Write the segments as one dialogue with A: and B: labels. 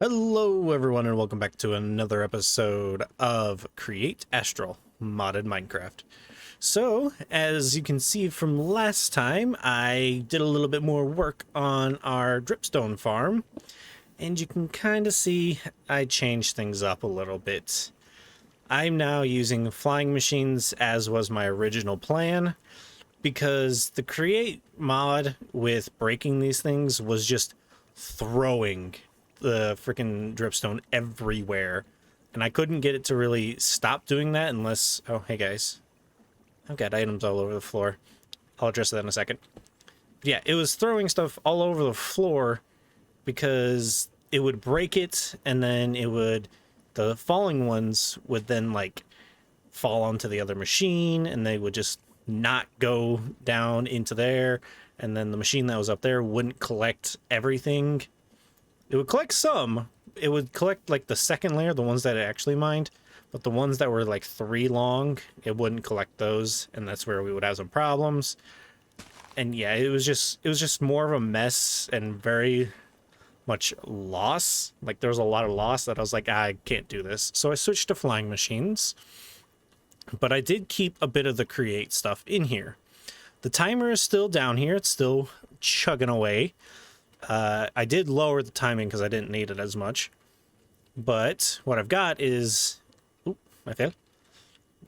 A: Hello everyone and welcome back to another episode of Create Astral Modded Minecraft. So, as you can see from last time, I did a little bit more work on our dripstone farm, and you can kind of see I changed things up a little bit. I'm now using flying machines as was my original plan, because the create mod with breaking these things was just throwing the freaking dripstone everywhere, and I couldn't get it to really stop doing that unless... Oh, hey guys, I've got items all over the floor. I'll address that in a second. But yeah, it was throwing stuff all over the floor because it would break it, and then the falling ones would then like fall onto the other machine, and they would just not go down into there, and then the machine that was up there wouldn't collect everything. It would collect some. It would collect like the second layer, the ones that it actually mined, but the ones that were like 3 long, it wouldn't collect those, and that's where we would have some problems. And yeah, it was just more of a mess and very much loss. Like there was a lot of loss that I was like, I can't do this. So I switched to flying machines. But I did keep a bit of the create stuff in here. The timer is still down here. It's still chugging away. I did lower the timing because I didn't need it as much. But what I've got is... Oop, I failed.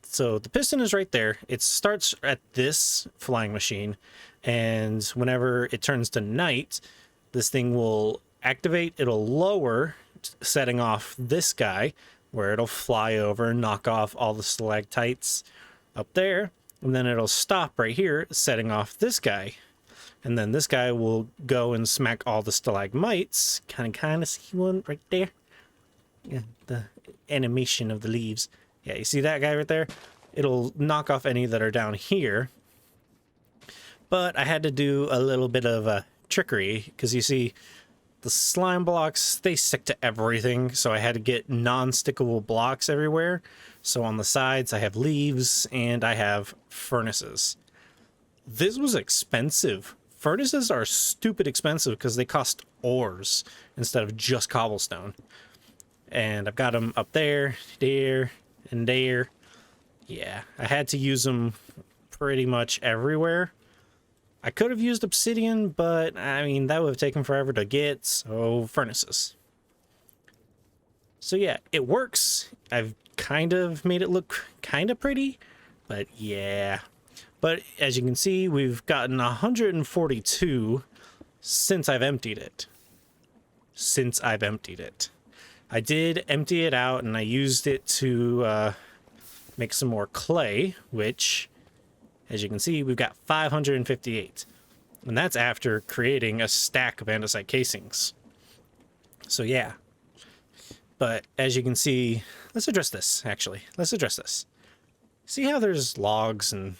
A: So the piston is right there. It starts at this flying machine. And whenever it turns to night, this thing will activate. It'll lower, setting off this guy, where it'll fly over and knock off all the stalactites up there. And then it'll stop right here, setting off this guy. And then this guy will go and smack all the stalagmites. Kind of see one right there. Yeah, the animation of the leaves. Yeah, you see that guy right there? It'll knock off any that are down here. But I had to do a little bit of trickery, because you see the slime blocks, they stick to everything. So I had to get non-stickable blocks everywhere. So on the sides, I have leaves and I have furnaces. This was expensive. Furnaces are stupid expensive because they cost ores instead of just cobblestone. And I've got them up there, there, and there. Yeah, I had to use them pretty much everywhere. I could have used obsidian, but I mean, that would have taken forever to get, so furnaces. So yeah, it works. I've kind of made it look kind of pretty, but yeah. But as you can see, we've gotten 142 since I've emptied it. I did empty it out, and I used it to make some more clay, which, as you can see, we've got 558. And that's after creating a stack of andesite casings. So yeah. But as you can see, let's address this, actually. Let's address this. See how there's logs and,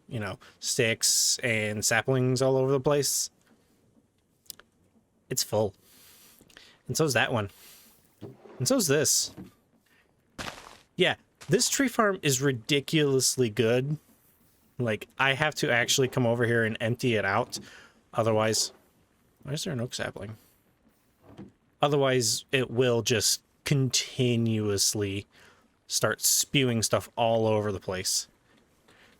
A: you know, sticks and saplings all over the place? It's full. And so's that one. And so's this. Yeah, this tree farm is ridiculously good. Like, I have to actually come over here and empty it out. Otherwise... Why is there an oak sapling? Otherwise, it will just continuously start spewing stuff all over the place.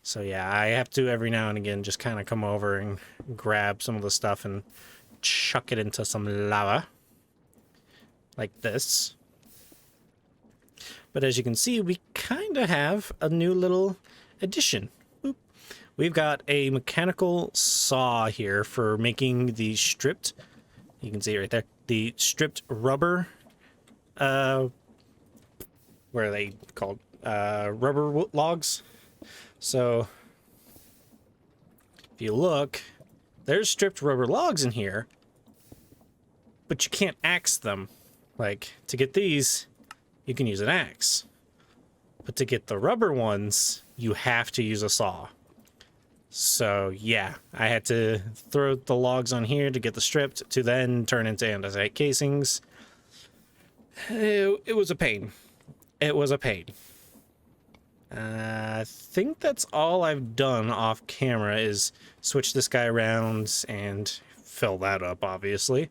A: So yeah, I have to every now and again just kind of come over and grab some of the stuff and chuck it into some lava. Like this. But as you can see, we kind of have a new little addition. We've got a mechanical saw here for making the stripped, you can see it right there, the stripped rubber, what are they called? Rubber logs. So, if you look, there's stripped rubber logs in here, but you can't axe them. Like, to get these, you can use an axe. But to get the rubber ones, you have to use a saw. So yeah, I had to throw the logs on here to get the stripped to then turn into andesite casings. It was a pain. It was a pain. I think that's all I've done off camera is switch this guy around and fill that up, obviously.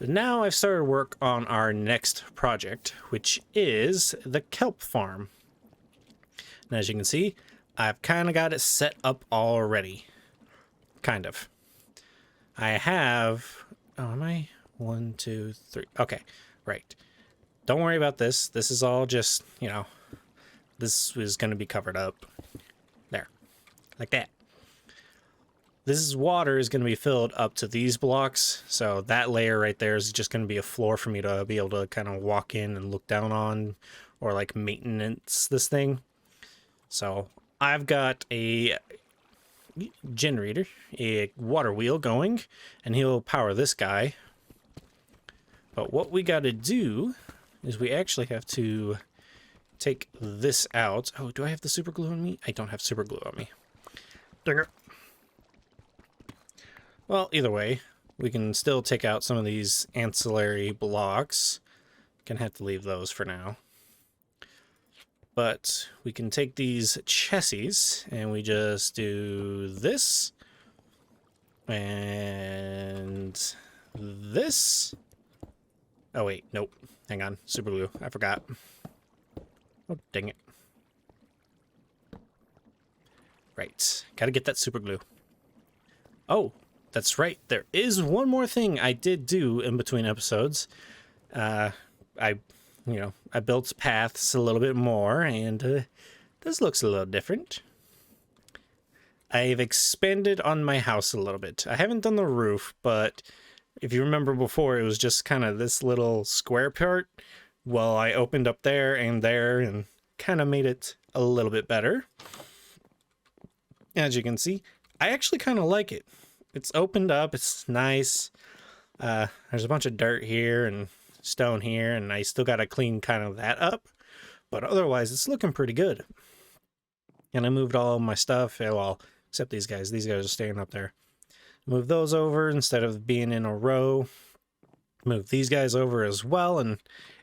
A: Now I've started work on our next project, which is the kelp farm. And as you can see, I've kind of got it set up already. Kind of. I have... Oh, am I? 1, 2, 3. Okay, right. Don't worry about this. This is all just, you know, this is going to be covered up. There. Like that. This water is going to be filled up to these blocks. So that layer right there is just going to be a floor for me to be able to kind of walk in and look down on, or like maintenance this thing. So I've got a generator, a water wheel going, and he'll power this guy. But what we got to do is we actually have to take this out. Oh, do I have the super glue on me? I don't have super glue on me. Dang it. Well, either way, we can still take out some of these ancillary blocks. Gonna have to leave those for now. But we can take these chessies and we just do this and this. Oh wait, nope. Hang on, super glue. I forgot. Oh, dang it. Right, gotta get that super glue. Oh, that's right. There is one more thing I did do in between episodes. I built paths a little bit more, and this looks a little different. I've expanded on my house a little bit. I haven't done the roof, but if you remember before, it was just kind of this little square part. Well, I opened up there and kind of made it a little bit better. As you can see, I actually kind of like it. It's opened up, it's nice. There's a bunch of dirt here and stone here, and I still got to clean kind of that up. But otherwise, it's looking pretty good. And I moved all my stuff, well, except these guys. These guys are staying up there. Move those over instead of being in a row. Move these guys over as well, and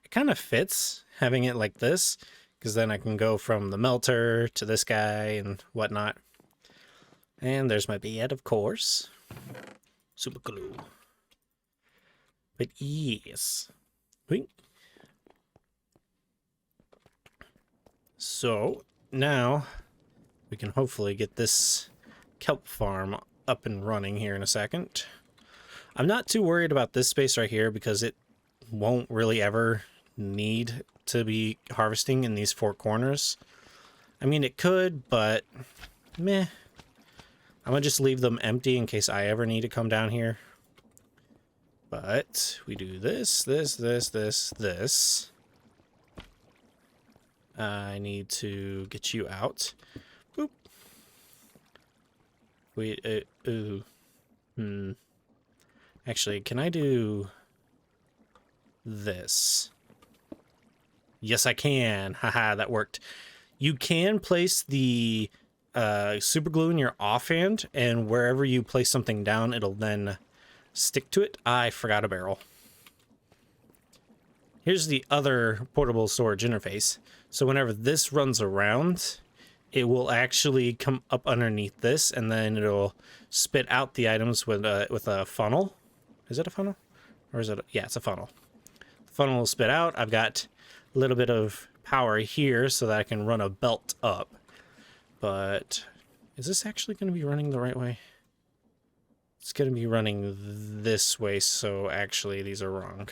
A: it kind of fits having it like this, because then I can go from the melter to this guy and whatnot. And there's my bed, of course. Super glue. But yes. Wait. So now we can hopefully get this kelp farm up and running here in a second. I'm not too worried about this space right here because it won't really ever need to be harvesting in these 4 corners. I mean, it could, but meh. I'm gonna just leave them empty in case I ever need to come down here. But we do this. I need to get you out. Boop. Wait, Actually, can I do this? Yes, I can. Haha, that worked. You can place the super glue in your offhand, and wherever you place something down, it'll then stick to it. I forgot a barrel. Here's the other portable storage interface. So whenever this runs around, it will actually come up underneath this, and then it'll spit out the items with a funnel. Is it a funnel? Or is it? Yeah, it's a funnel. The funnel will spit out. I've got a little bit of power here so that I can run a belt up. But is this actually going to be running the right way? It's going to be running this way, so actually these are wrong.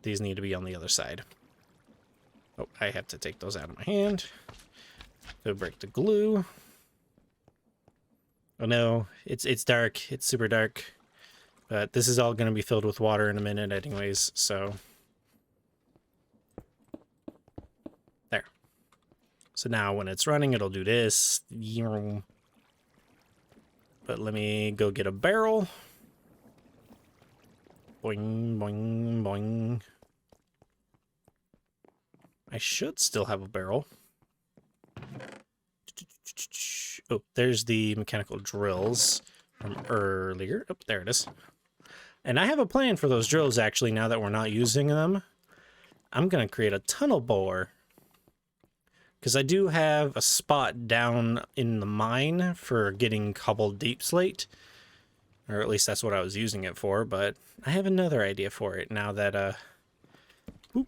A: These need to be on the other side. Oh, I have to take those out of my hand. Go break the glue. Oh no, it's dark. It's super dark. But this is all going to be filled with water in a minute anyways, so... There. So now when it's running, it'll do this. But let me go get a barrel. Boing, boing, boing. I should still have a barrel. Oh, there's the mechanical drills from earlier. Oh, there it is. And I have a plan for those drills, actually, now that we're not using them. I'm going to create a tunnel bore. Because I do have a spot down in the mine for getting cobbled deep slate. Or at least that's what I was using it for, but I have another idea for it now that, oop,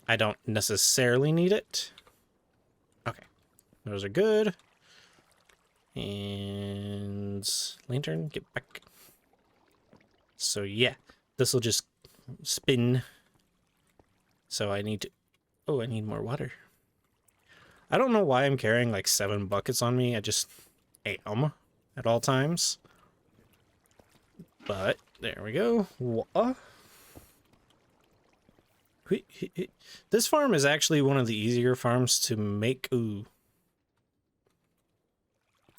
A: I don't necessarily need it. Okay, those are good. And lantern, get back. So yeah, this will just spin. So I need to, oh, I need more water. I don't know why I'm carrying like 7 buckets on me. I just am at all times. But there we go. This farm is actually one of the easier farms to make. Ooh.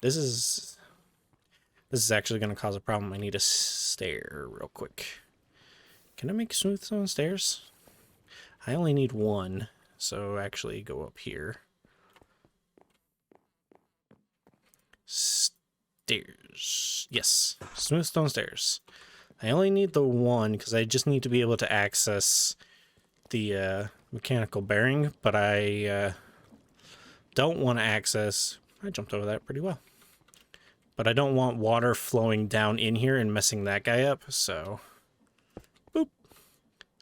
A: This is actually going to cause a problem. I need a stair real quick. Can I make smooth stone stairs? I only need 1, so actually go up here. Stairs. Yes, smooth stone stairs. I only need the 1 because I just need to be able to access the mechanical bearing, but I don't want to access... I jumped over that pretty well. But I don't want water flowing down in here and messing that guy up, so... Boop.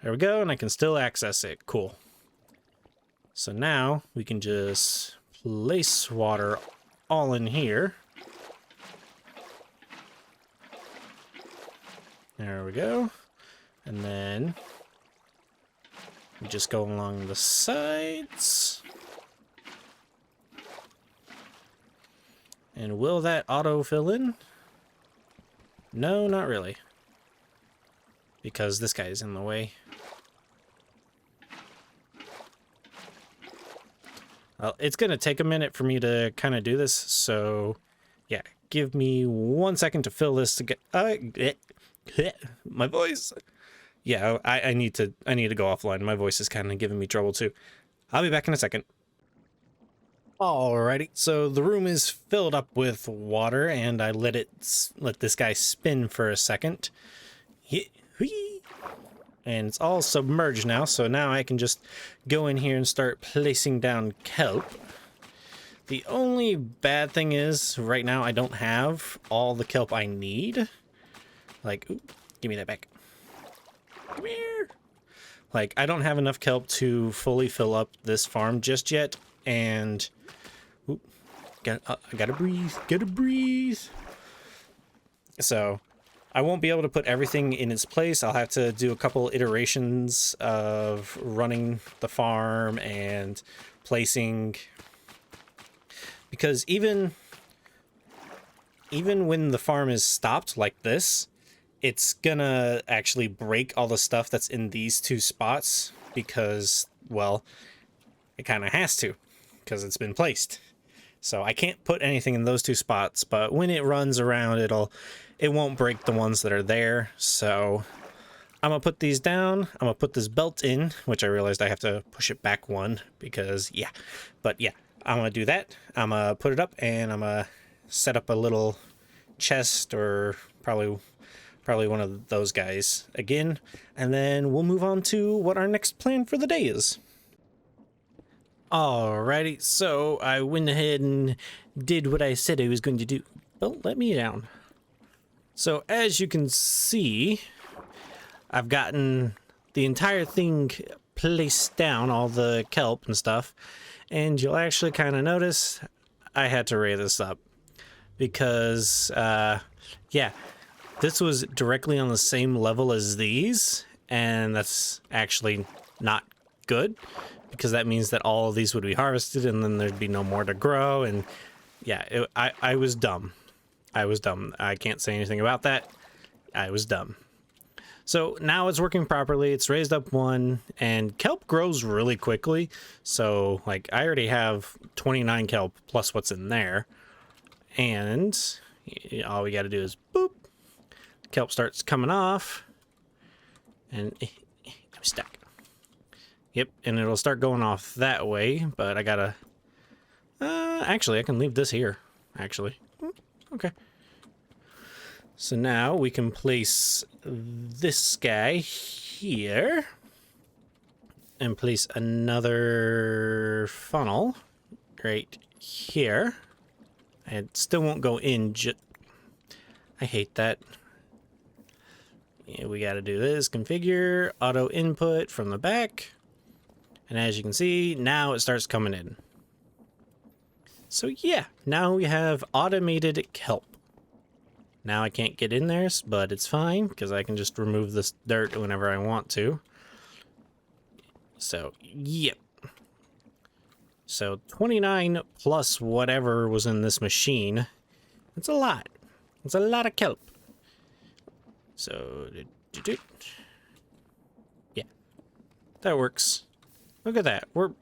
A: There we go, and I can still access it. Cool. So now we can just place water all in here. There we go. And then we just go along the sides. And will that auto fill in? No, not really. Because this guy is in the way. Well, it's going to take a minute for me to kind of do this, so yeah, give me 1 second to fill this to get... my voice. Yeah, I need to go offline. My voice is kind of giving me trouble too. I'll be back in a second. Alrighty, so the room is filled up with water, and I let this guy spin for a second. And it's all submerged now, so now I can just go in here and start placing down kelp. The only bad thing is, right now I don't have all the kelp I need. Like, ooh, give me that back. Come here. Like, I don't have enough kelp to fully fill up this farm just yet, and... Ooh, I gotta breathe. So... I won't be able to put everything in its place. I'll have to do a couple iterations of running the farm and placing, because even when the farm is stopped like this, it's gonna actually break all the stuff that's in these 2 spots because, well, it kind of has to because it's been placed. So I can't put anything in those 2 spots, but when it runs around, it won't break the ones that are there. So I'm gonna put these down. I'm gonna put this belt in, which I realized I have to push it back 1 because, yeah. But yeah, I'm gonna do that. I'm gonna put it up, and I'm gonna set up a little chest, or probably one of those guys again, and then we'll move on to what our next plan for the day is. Alrighty, so I went ahead and did what I said I was going to do. Don't let me down. So as you can see, I've gotten the entire thing placed down, all the kelp and stuff, and you'll actually kind of notice I had to raise this up because, yeah, this was directly on the same level as these, and that's actually not good, because that means that all of these would be harvested and then there'd be no more to grow. And yeah, I was dumb. I can't say anything about that. I was dumb. So now it's working properly. It's raised up 1, and kelp grows really quickly. So like I already have 29 kelp plus what's in there. And all we got to do is boop. Kelp starts coming off, and I'm stuck. Yep, and it'll start going off that way, but I gotta... actually, I can leave this here, actually. Okay. So now we can place this guy here, and place another funnel right here. It still won't go in, I hate that. we got to do this, configure auto input from the back. And as you can see, now it starts coming in. So yeah, now we have automated kelp. Now I can't get in there, but it's fine because I can just remove this dirt whenever I want to. So, yep. So 29 plus whatever was in this machine. It's a lot. It's a lot of kelp. So, yeah, that works. Look at that. We're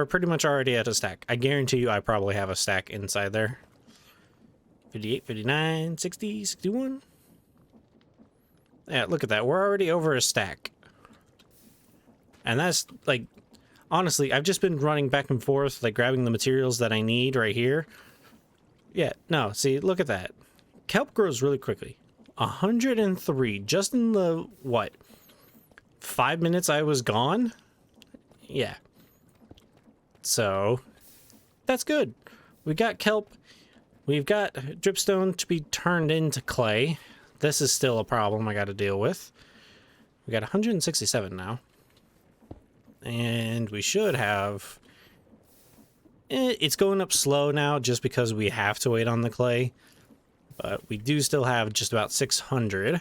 A: pretty much already at a stack. I guarantee you I probably have a stack inside there. 58, 59, 60, 61. Yeah, look at that. We're already over a stack. And that's, like, honestly, I've just been running back and forth, like, grabbing the materials that I need right here. Yeah, no, see, look at that. Kelp grows really quickly. 103, just in the, what, 5 minutes I was gone? Yeah. So, that's good. We got kelp. We've got dripstone to be turned into clay. This is still a problem I got to deal with. We got 167 now. And we should have... It's going up slow now just because we have to wait on the clay. But we do still have just about 600.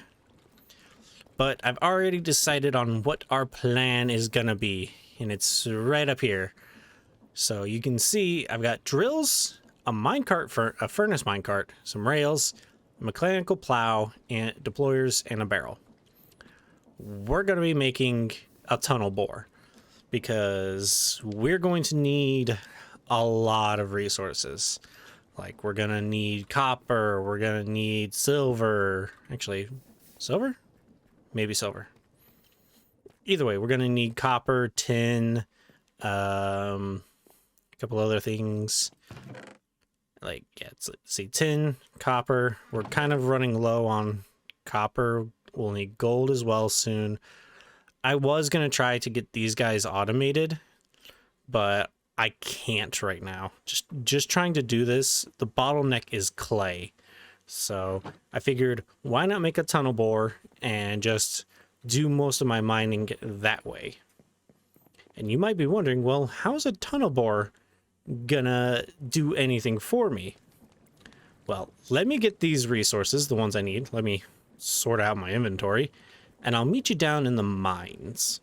A: But I've already decided on what our plan is going to be. And it's right up here. So you can see I've got drills, a minecart, for a furnace minecart, some rails, a mechanical plow, and deployers, and a barrel. We're going to be making a tunnel bore because we're going to need a lot of resources. Like, we're going to need copper, we're going to need silver. Actually, silver? Maybe silver. Either way, we're going to need copper, tin, a couple other things. Like, yeah, let's see, tin, copper. We're kind of running low on copper. We'll need gold as well soon. I was going to try to get these guys automated, but I can't right now. Just trying to do this, the bottleneck is clay. So I figured, why not make a tunnel bore and just do most of my mining that way? And you might be wondering, well, how's a tunnel bore gonna do anything for me? Well, let me get these resources, the ones I need. Let me sort out my inventory, and I'll meet you down in the mines.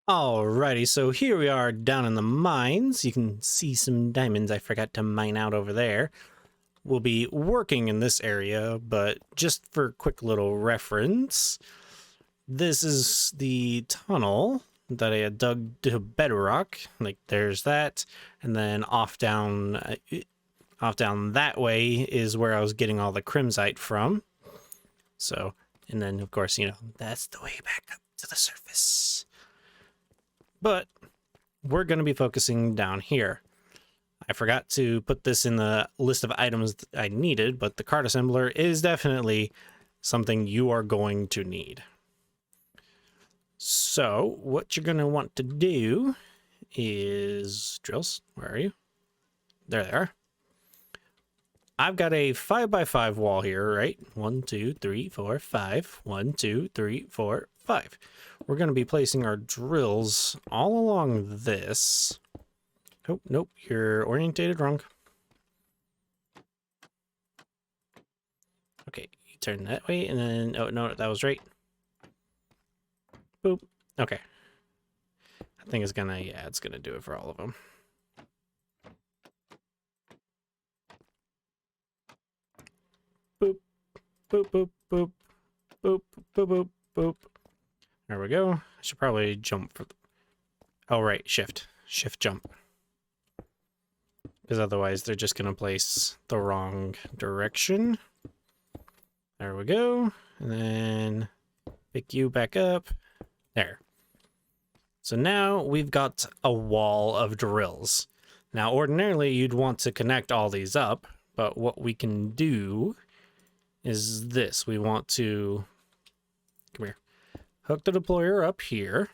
A: Alrighty, so here we are down in the mines. You can see some diamonds I forgot to mine out over there. We'll be working in this area, but just for a quick little reference, this is the tunnel that I had dug to bedrock. Like, there's that, and then off down that way is where I was getting all the crimsite from. So, and then of course, you know, that's the way back up to the surface. But we're going to be focusing down here. I forgot to put this in the list of items that I needed, but the cart assembler is definitely something you are going to need. So what you're going to want to do is... Drills, where are you? There they are. I've got a 5x5 wall here, right? 1, 2, 3, 4, 5. 1, 2, 3, 4, 5. We're going to be placing our drills all along this. Oh, nope, you're orientated wrong. Okay, you turn that way, and then... Oh, no, that was right. Boop. Okay. I think it's gonna... Yeah, it's gonna do it for all of them. Boop. Boop, boop, boop. Boop, boop, boop, boop. There we go. I should probably jump for... Oh, right, shift. Shift jump. Because otherwise they're just gonna place the wrong direction. There we go. And then pick you back up. There. So now we've got a wall of drills. Now, ordinarily you'd want to connect all these up, but what we can do is this. We want to... Come here. Hook the deployer up here.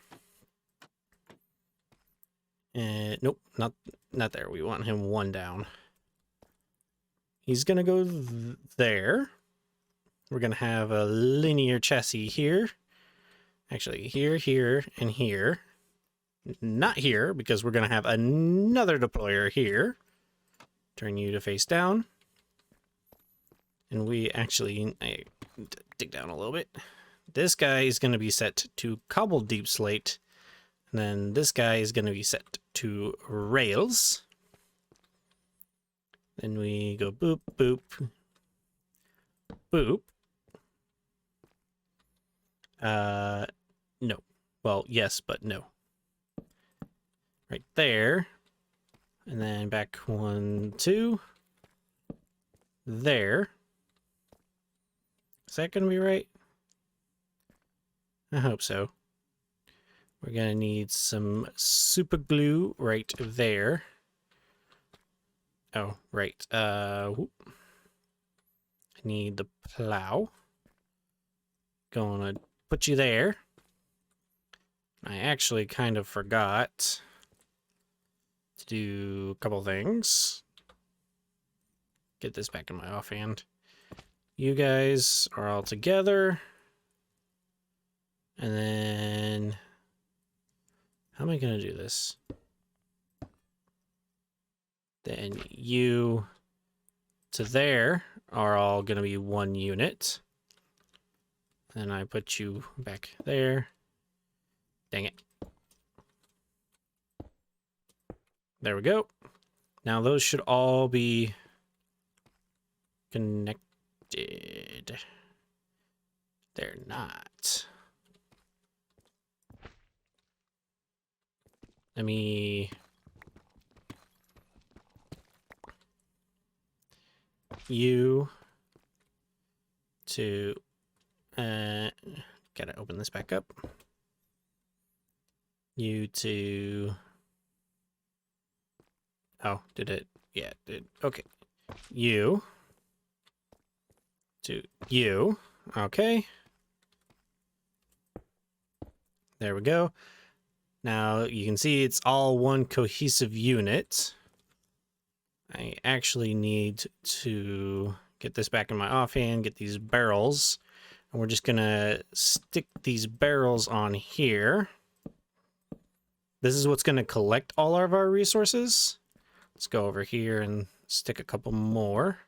A: And nope, not there. We want him one down. He's gonna go there. we're going to have a linear chassis here. Actually, here, here, and here. Not here, because we're going to have another deployer here. Turn you to face down. And we actually, dig down a little bit. This guy is going to be set to cobbled deep slate. And then this guy is going to be set to rails. Then we go boop, boop, boop. No. Well, yes, but no. Right there. And then back 1, 2. There. Is that going to be right? I hope so. We're going to need some super glue right there. Oh, right. I need the plow. Gonna put you there. I actually kind of forgot to do a couple things. Get this back in my offhand. You guys are all together. And then, how am I going to do this? Then you to there are all going to be one unit. And I put you back there. Dang it. There we go. Now those should all be connected. They're not. Let me... You to... gotta open this back up. You to... Oh, did it? Yeah, it did. Okay. You to you. Okay. There we go. Now you can see it's all one cohesive unit. I actually need to get this back in my offhand, get these barrels. And we're just gonna stick these barrels on here. This is what's gonna collect all of our resources. Let's go over here and stick a couple more.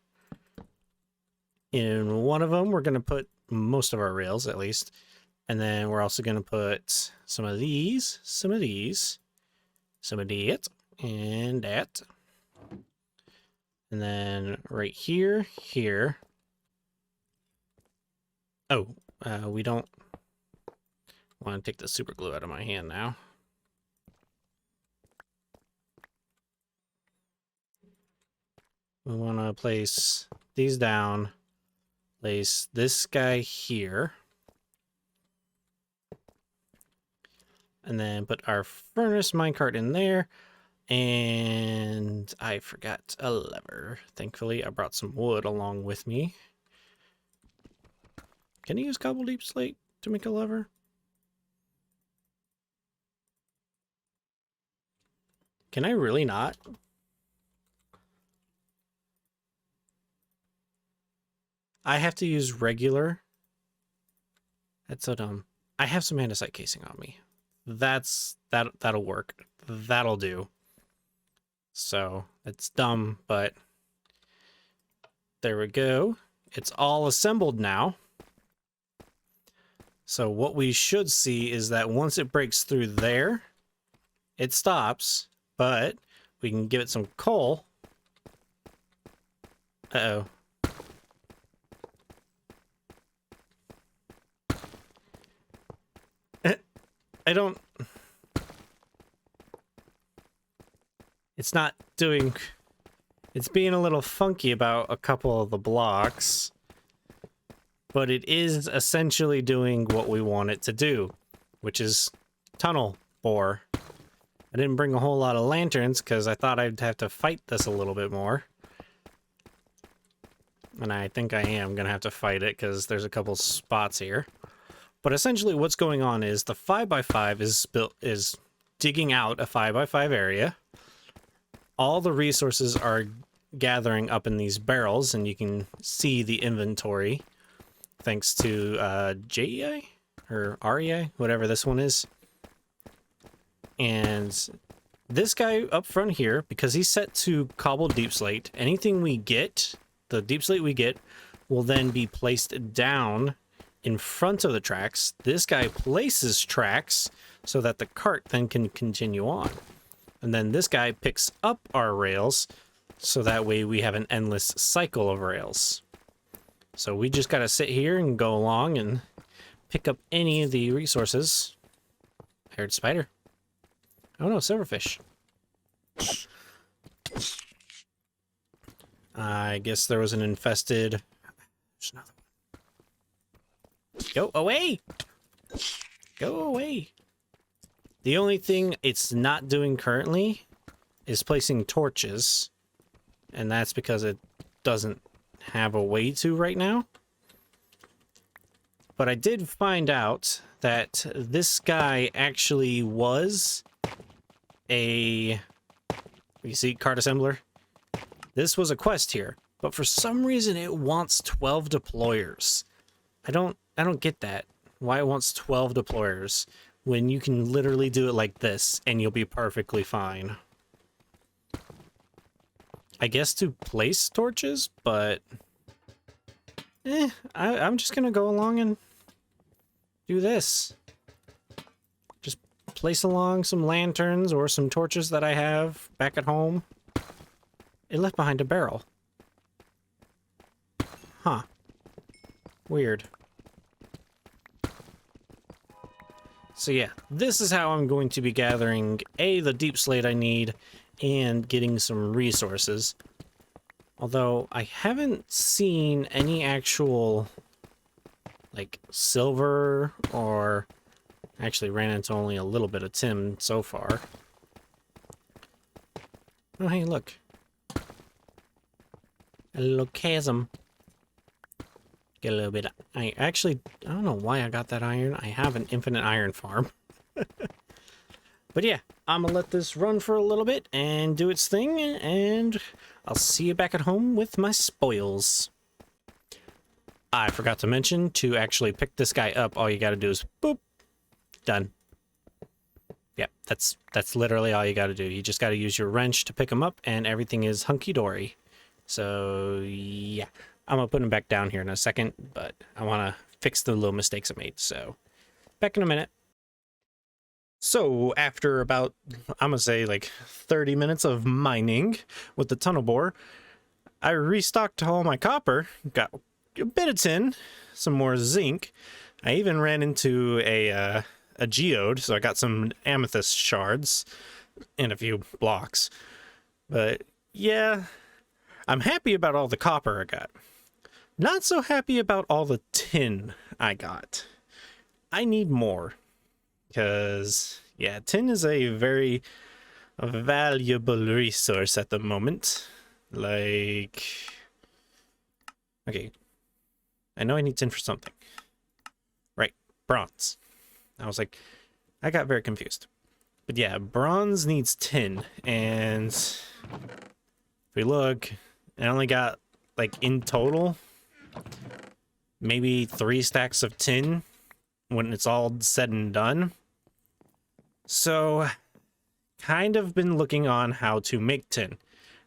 A: In one of them, we're gonna put most of our rails at least. And then we're also gonna put some of these, some of these, some of that, and that. And then right here, here. Oh, we don't want to take the super glue out of my hand now. We want to place these down, place this guy here, and then put our furnace minecart in there. And I forgot a lever. Thankfully, I brought some wood along with me. Can you use cobble deep slate to make a lever? Can I really not? I have to use regular. That's so dumb. I have some andesite casing on me. That'll work. That'll do. So it's dumb, but there we go. It's all assembled now. So what we should see is that once it breaks through there, it stops, but we can give it some coal. Uh-oh. I don't... It's not doing... It's being a little funky about a couple of the blocks. But it is essentially doing what we want it to do, which is tunnel bore. I didn't bring a whole lot of lanterns because I thought I'd have to fight this a little bit more. And I think I am going to have to fight it because there's a couple spots here. But essentially what's going on is the 5x5 is digging out a 5x5 area. All the resources are gathering up in these barrels, and you can see the inventory. thanks to JEI or REI, whatever this one is. And this guy up front here, because he's set to cobble deep slate, anything we get, the deep slate we get, will then be placed down in front of the tracks. This guy places tracks so that the cart then can continue on. And then this guy picks up our rails, so that way we have an endless cycle of rails. So we just gotta sit here and go along and pick up any of the resources. I heard spider. Oh no, silverfish. I guess there was an infested... There's another one. Go away! Go away! The only thing it's not doing currently is placing torches. And that's because it doesn't have a way to right now. But I did find out that this guy actually was a... You see, cart assembler? This was a quest here, but for some reason it wants 12 deployers. I don't get that. Why it wants 12 deployers when you can literally do it like this and you'll be perfectly fine. I guess to place torches, but I'm just gonna go along and do this. Just place along some lanterns or some torches that I have back at home. It left behind a barrel. Huh. Weird. So yeah, this is how I'm going to be gathering the deep slate I need and getting some resources. Although I haven't seen any actual like silver, or actually ran into only a little bit of tin so far. Oh hey, look. A little chasm. Get a little bit of... I don't know why I got that iron. I have an infinite iron farm. But yeah, I'm gonna let this run for a little bit and do its thing, and I'll see you back at home with my spoils. I forgot to mention, to actually pick this guy up, all you gotta do is boop. Done. Yeah, that's literally all you gotta do. You just gotta use your wrench to pick him up, and everything is hunky-dory. So, yeah. I'm gonna put him back down here in a second, but I wanna fix the little mistakes I made, so back in a minute. So, after about, I'm gonna say like 30 minutes of mining with the tunnel bore, I restocked all my copper, got a bit of tin, some more zinc. I even ran into a geode, so I got some amethyst shards and a few blocks. But yeah, I'm happy about all the copper I got. Not so happy about all the tin I got. I need more. Because, yeah, tin is a very valuable resource at the moment. Like... Okay. I know I need tin for something. Right. Bronze. I was like... I got very confused. But yeah, bronze needs tin. And... if we look... I only got, like, in total... maybe 3 stacks of tin when it's all said and done. So, kind of been looking on how to make tin.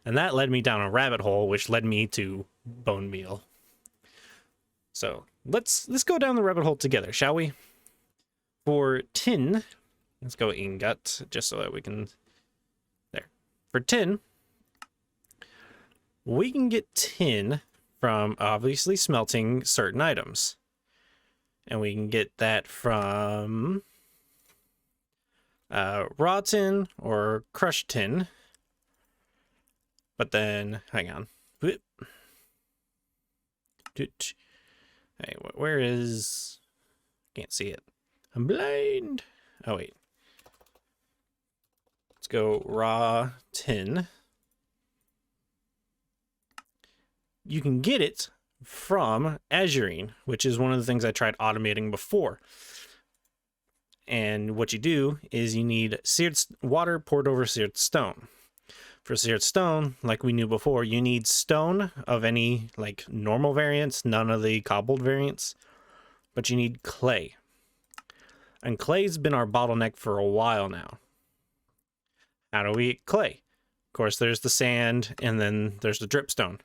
A: And that led me down a rabbit hole, which led me to bone meal. So, let's go down the rabbit hole together, shall we? For tin, let's go ingot, just so that we can... There. For tin, we can get tin from obviously smelting certain items. And we can get that from raw tin or crushed tin. But then, hang on. Hey, where is... Can't see it. I'm blind. Oh, wait. Let's go raw tin. You can get it from azurine, which is one of the things I tried automating before. And what you do is you need seared water poured over seared stone. For seared stone, like we knew before, you need stone of any like normal variants, none of the cobbled variants, but you need clay. And clay's been our bottleneck for a while now. How do we get clay? Of course, there's the sand, and then there's the dripstone.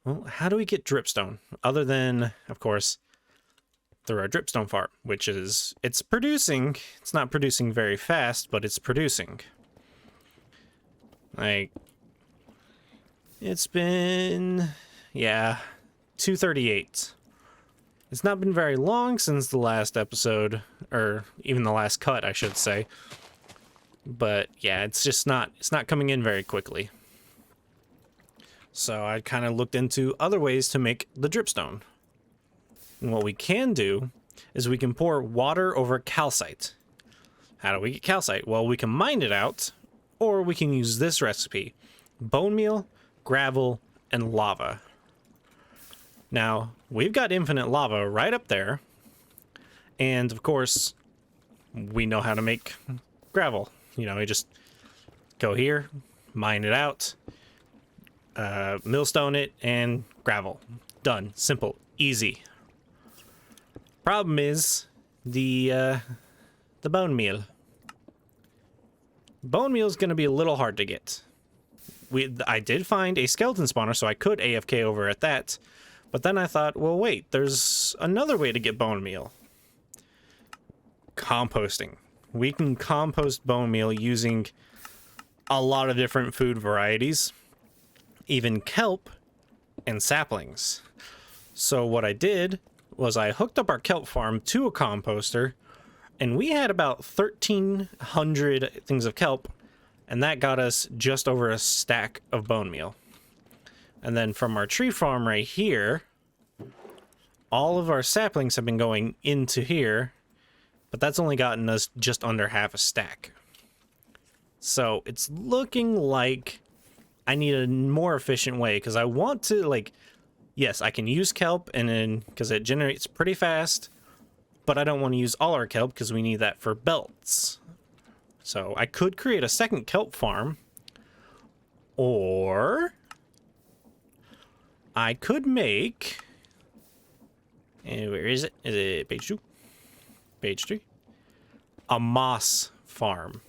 A: Well, how do we get dripstone? Other than, of course, through our dripstone farm, which is, it's producing. It's not producing very fast, but it's producing. Like, it's been, yeah, 238. It's not been very long since the last episode, or even the last cut, I should say. But yeah, it's not coming in very quickly. So I kind of looked into other ways to make the dripstone. And what we can do is we can pour water over calcite. How do we get calcite? Well, we can mine it out, or we can use this recipe: bone meal, gravel, and lava. Now, we've got infinite lava right up there. And of course, we know how to make gravel. You know, you just go here, mine it out, millstone it, and gravel. Done. Simple. Easy. Problem is the bone meal. Bone meal is going to be a little hard to get. I did find a skeleton spawner, so I could AFK over at that. But then I thought, well, wait, there's another way to get bone meal. Composting. We can compost bone meal using a lot of different food varieties, even kelp and saplings. So what I did was I hooked up our kelp farm to a composter, and we had about 1,300 things of kelp, and that got us just over a stack of bone meal. And then from our tree farm right here, all of our saplings have been going into here, but that's only gotten us just under half a stack. So it's looking like I need a more efficient way, because I want to, like, yes, I can use kelp, and then because it generates pretty fast, but I don't want to use all our kelp because we need that for belts. So I could create a second kelp farm, or I could make, and where is it? Is it page 2? Page 3? A moss farm.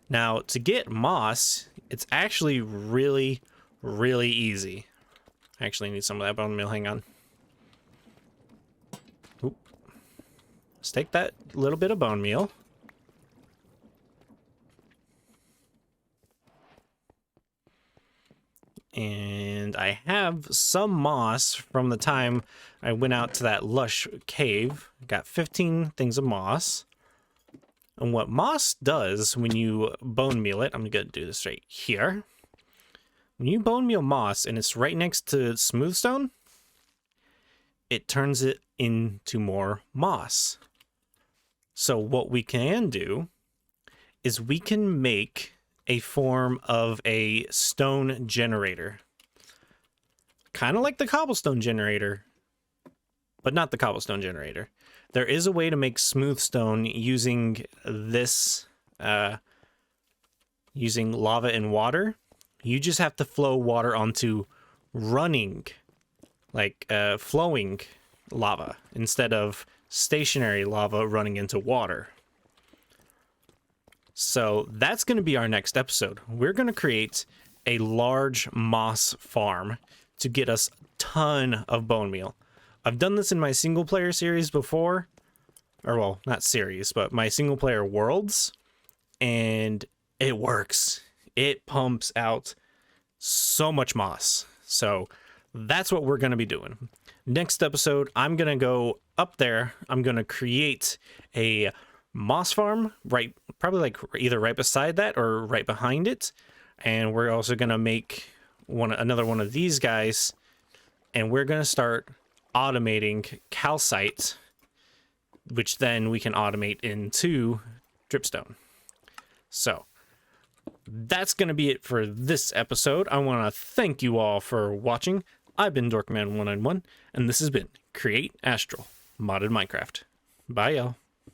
A: Now, to get moss, it's actually really, really easy. I actually need some of that bone meal. Hang on. Oop. Let's take that little bit of bone meal. And I have some moss from the time I went out to that lush cave. Got 15 things of moss. And what moss does when you bone meal it, I'm going to do this right here. When you bone meal moss and it's right next to smooth stone, it turns it into more moss. So what we can do is we can make a form of a stone generator. Kind of like the cobblestone generator, but not the cobblestone generator. There is a way to make smooth stone using this, using lava and water. You just have to flow water onto running, like flowing lava, instead of stationary lava running into water. So that's going to be our next episode. We're going to create a large moss farm to get us a ton of bone meal. I've done this in my single player series before, or well, not series, but my single player worlds, and it works. It pumps out so much moss. So that's what we're going to be doing. Next episode, I'm going to go up there. I'm going to create a moss farm, right, probably like either right beside that or right behind it. And we're also going to make another one of these guys, and we're going to start automating calcite, which then we can automate into dripstone. So that's going to be it for this episode. I want to thank you all for watching. I've been Dorkman191, and this has been Create Astral Modded Minecraft. Bye, y'all.